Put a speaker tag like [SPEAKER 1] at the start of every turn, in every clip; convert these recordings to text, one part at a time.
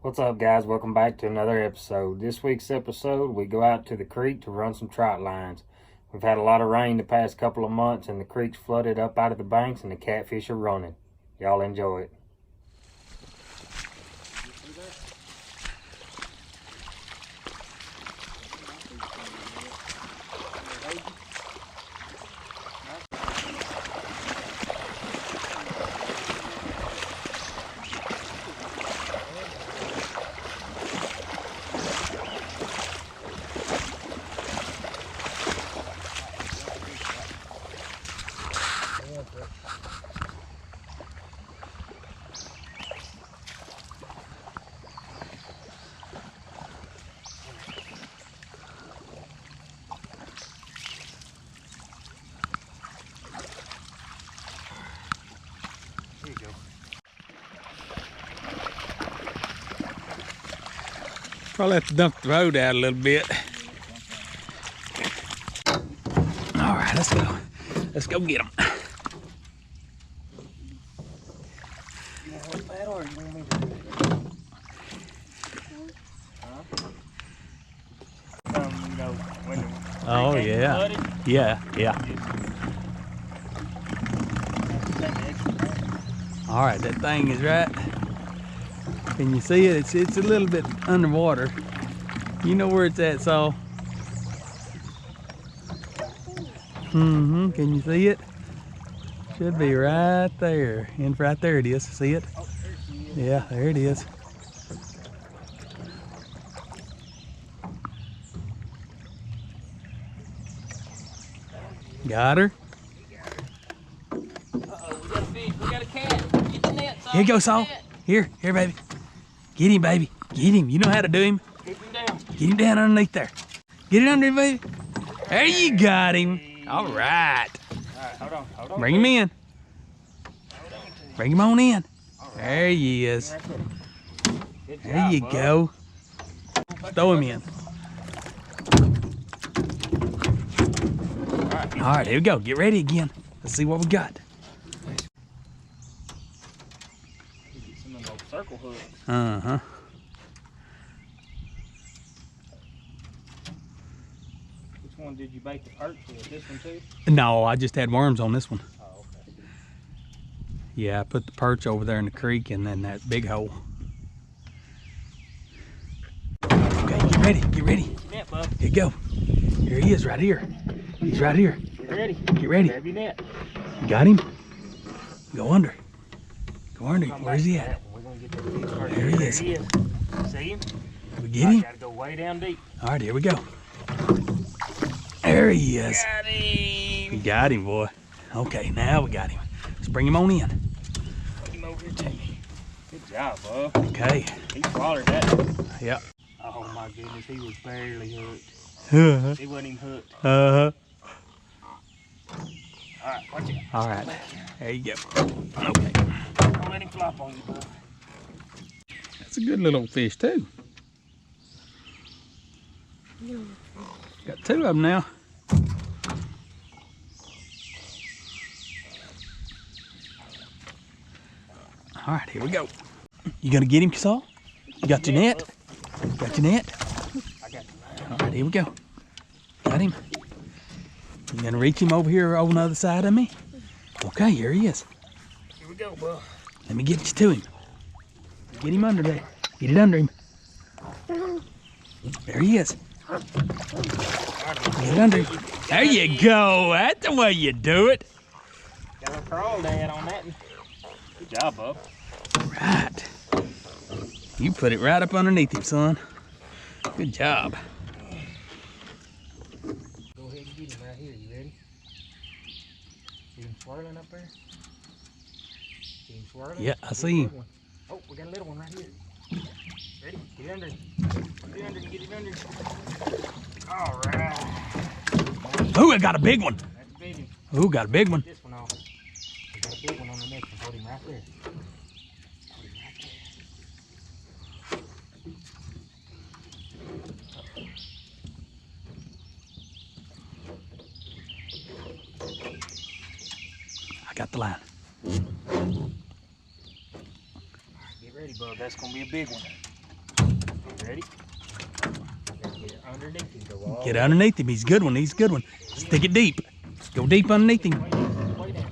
[SPEAKER 1] What's up, guys? Welcome back to another episode. This week's episode, we go out to the creek to run some trot lines. We've had a lot of rain the past couple of months, and the creek's flooded up out of the banks, and the catfish are running. Y'all enjoy it. There you go.
[SPEAKER 2] Probably have to dump the road out a little bit. All right, let's go. Let's go get them. Oh yeah, yeah. All right, that thing is right. Can you see it? It's a little bit underwater. You know where it's at, Saw? Can you see it? Should be right there. And right there it is. See it? Yeah, there it is. Got her.
[SPEAKER 3] Uh-oh, we got a fish. We got a cat. Get the net, Saw.
[SPEAKER 2] Here you go, Saw. Here, baby. Get him, baby. Get him. You know how to do him.
[SPEAKER 3] Keep him down.
[SPEAKER 2] Get him down underneath there. Get it under, baby. There you got him. All right.
[SPEAKER 3] All right, hold on.
[SPEAKER 2] Bring him in. Bring him on in. There he is.
[SPEAKER 3] Good
[SPEAKER 2] There
[SPEAKER 3] job,
[SPEAKER 2] you
[SPEAKER 3] bud.
[SPEAKER 2] go. Throw him in. All right, here we go. Get ready again. Let's see what we got.
[SPEAKER 3] Get some of those circle hooks.
[SPEAKER 2] Uh-huh.
[SPEAKER 3] Which one did you bait the perch with? This one too?
[SPEAKER 2] No, I just had worms on this one.
[SPEAKER 3] Oh, okay.
[SPEAKER 2] Yeah, I put the perch over there in the creek and then that big hole. Okay, get ready, get ready.
[SPEAKER 3] Net, bub.
[SPEAKER 2] Here you go. Here he is, right here. He's right here.
[SPEAKER 3] Get ready.
[SPEAKER 2] Get ready.
[SPEAKER 3] Grab your net.
[SPEAKER 2] You got him? Go under. Go under.
[SPEAKER 3] Come
[SPEAKER 2] Where's
[SPEAKER 3] back
[SPEAKER 2] he
[SPEAKER 3] to
[SPEAKER 2] at?
[SPEAKER 3] that one. We're gonna get that fish first.
[SPEAKER 2] There he is.
[SPEAKER 3] See him?
[SPEAKER 2] We get him?
[SPEAKER 3] Gotta go way down deep.
[SPEAKER 2] All right, here we go. There he is.
[SPEAKER 3] Got him.
[SPEAKER 2] We got him, boy. Okay, now we got him. Let's bring him on in.
[SPEAKER 3] Put him over here to me. Good job, bub.
[SPEAKER 2] Okay.
[SPEAKER 3] He swallowed that.
[SPEAKER 2] Yep.
[SPEAKER 3] Oh my goodness, he was barely hooked.
[SPEAKER 2] Uh-huh.
[SPEAKER 3] He wasn't even hooked.
[SPEAKER 2] Uh-huh.
[SPEAKER 3] All right, watch it.
[SPEAKER 2] All right. There you go. Okay.
[SPEAKER 3] Don't let him flop on you, bub.
[SPEAKER 2] That's a good little fish, too. Got two of them now. All right, here we go. You gonna get him, Saul? You got your net? Got your net?
[SPEAKER 3] I got you.
[SPEAKER 2] All right, here we go. Got him. You gonna reach him over here on the other side of me? Okay, here he is.
[SPEAKER 3] Here we go, bub.
[SPEAKER 2] Let me get you to him. Get him under there. Get it under him. There he is. Get it under him. There you go. That's the way you do it.
[SPEAKER 3] Got a crawl dad on that one. Good job, bub.
[SPEAKER 2] Right. You put it right up underneath him, son. Good job.
[SPEAKER 3] Go ahead and get him right here. You ready? See him swirling up there? See him swirling?
[SPEAKER 2] Yeah, I see him.
[SPEAKER 3] Oh, we got a little one right here. Ready? Get under. Get under. Get it under. All right.
[SPEAKER 2] Ooh, I got a big one.
[SPEAKER 3] That's a big one.
[SPEAKER 2] Ooh, got a big one.
[SPEAKER 3] This one off. We got a big one on the next one. Put him right there.
[SPEAKER 2] I got the line.
[SPEAKER 3] Get ready, bub. That's gonna be a big one. Ready? Get underneath him. Go all
[SPEAKER 2] Get underneath him. He's a good one. He's a good one. Stick it deep. Go deep underneath him.
[SPEAKER 3] way down. Way down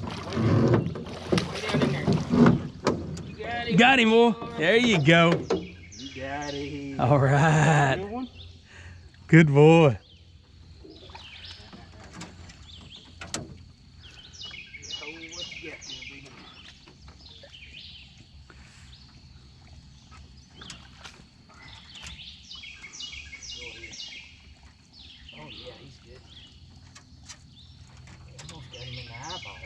[SPEAKER 3] in there. You got him.
[SPEAKER 2] Got him, boy. There you go.
[SPEAKER 3] You got him.
[SPEAKER 2] All right.
[SPEAKER 3] Good one.
[SPEAKER 2] Good boy.
[SPEAKER 3] Oh, what you got there, big one? Go ahead. Oh yeah, he's good. Almost got him in the eyeball.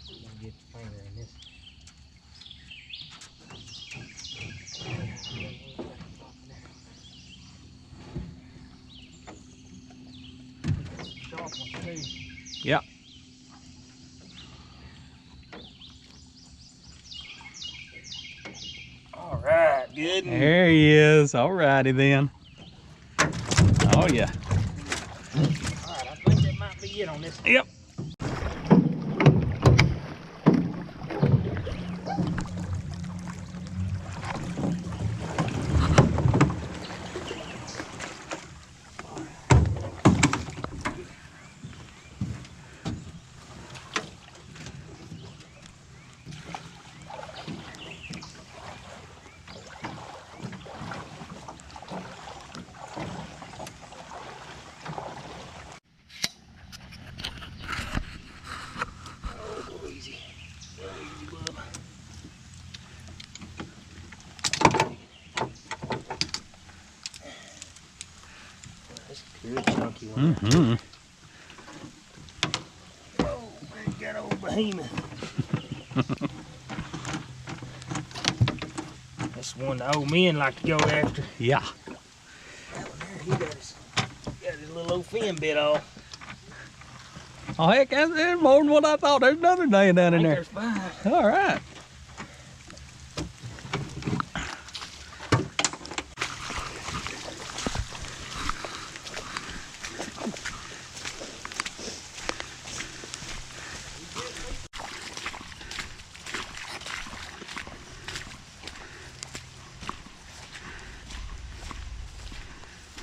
[SPEAKER 3] Gonna get the finger in this. Sharp one too.
[SPEAKER 2] Yep.
[SPEAKER 3] All right, good.
[SPEAKER 2] There he is. All righty then. Oh, yeah.
[SPEAKER 3] All right, I think that might be it on this.
[SPEAKER 2] Yep.
[SPEAKER 3] Good chunky one.
[SPEAKER 2] Mm-hmm.
[SPEAKER 3] Oh, we got old behemoth. That's one the old men like to go after.
[SPEAKER 2] Yeah.
[SPEAKER 3] That one there, he got his little old fin bit off.
[SPEAKER 2] Oh, heck, that's more than what I thought. There's another laying down in there.
[SPEAKER 3] There's 5.
[SPEAKER 2] All right.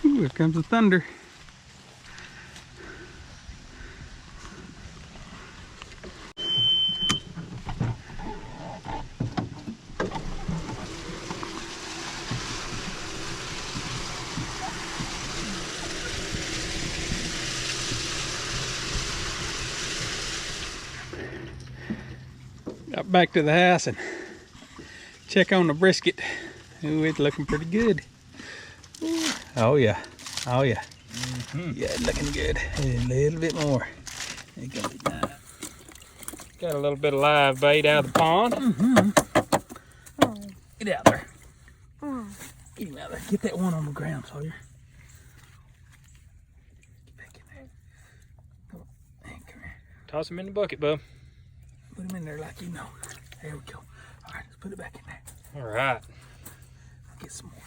[SPEAKER 2] Ooh, here comes the thunder. Got back to the house and check on the brisket. Ooh, it's looking pretty good. Ooh. Oh yeah, oh yeah. Yeah, it's looking good. A little bit more. There goes it now.
[SPEAKER 3] Got a little bit of live bait out of the pond.
[SPEAKER 2] Get out there. Get him out there. Get that one on the ground, Sawyer. Get back in there. Come on. Hey, come here.
[SPEAKER 3] Toss him in the bucket, bub.
[SPEAKER 2] Put him in there like you know. There we go. All right, let's put it back in there.
[SPEAKER 3] All right.
[SPEAKER 2] Get some more.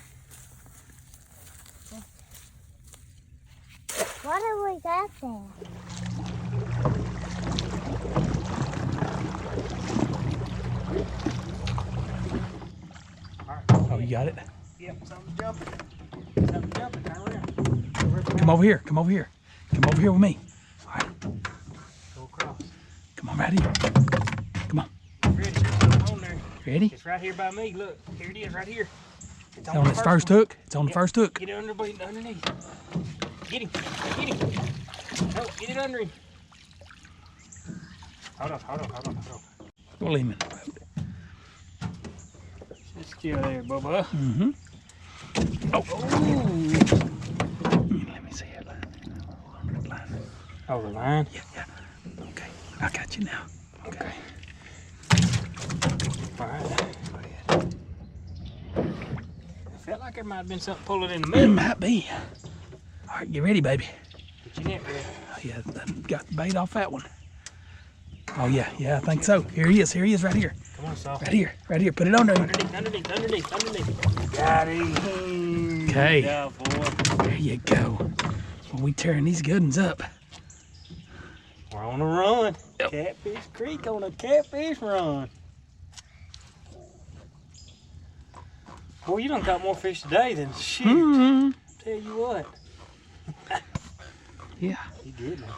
[SPEAKER 4] What have we got there?
[SPEAKER 2] Oh, you got it?
[SPEAKER 3] Yep, something's jumping. Something's jumping. Turn around.
[SPEAKER 2] Come over here. Come over here. Come over here with me. All right.
[SPEAKER 3] Go across.
[SPEAKER 2] Come on, right here. Come on.
[SPEAKER 3] Ready? There's something on there.
[SPEAKER 2] Ready?
[SPEAKER 3] It's right here by me. Look, here it is, right here. It's
[SPEAKER 2] On
[SPEAKER 3] the
[SPEAKER 2] its first
[SPEAKER 3] one.
[SPEAKER 2] hook. It's on the
[SPEAKER 3] Yep.
[SPEAKER 2] first hook.
[SPEAKER 3] Get it underneath. Get him. Get him. Oh, get it under him. Hold on.
[SPEAKER 2] We'll leave him in the boat.
[SPEAKER 3] Just chill there, Bubba.
[SPEAKER 2] Mm-hmm. Oh. Let me see it.
[SPEAKER 3] Oh, the line?
[SPEAKER 2] Yeah. Okay. I got you now.
[SPEAKER 3] Okay. All right. Go ahead. I felt like there might have been something pulling in the
[SPEAKER 2] It
[SPEAKER 3] middle.
[SPEAKER 2] might be. All right, get ready, baby.
[SPEAKER 3] Get your net ready.
[SPEAKER 2] Oh, yeah, got the bait off that one. Oh, yeah, I think so. Here he is, right here.
[SPEAKER 3] Come on, Saw.
[SPEAKER 2] Right here. Put it under him.
[SPEAKER 3] Underneath. Got him.
[SPEAKER 2] Okay.
[SPEAKER 3] Yeah, boy.
[SPEAKER 2] There you go. Well, we tearing these good ones up.
[SPEAKER 3] We're on a run.
[SPEAKER 2] Yep.
[SPEAKER 3] Catfish Creek on a catfish run. Boy, you done got more fish today than shit.
[SPEAKER 2] Mm-hmm.
[SPEAKER 3] Tell you what.
[SPEAKER 2] Yeah.
[SPEAKER 3] You good now.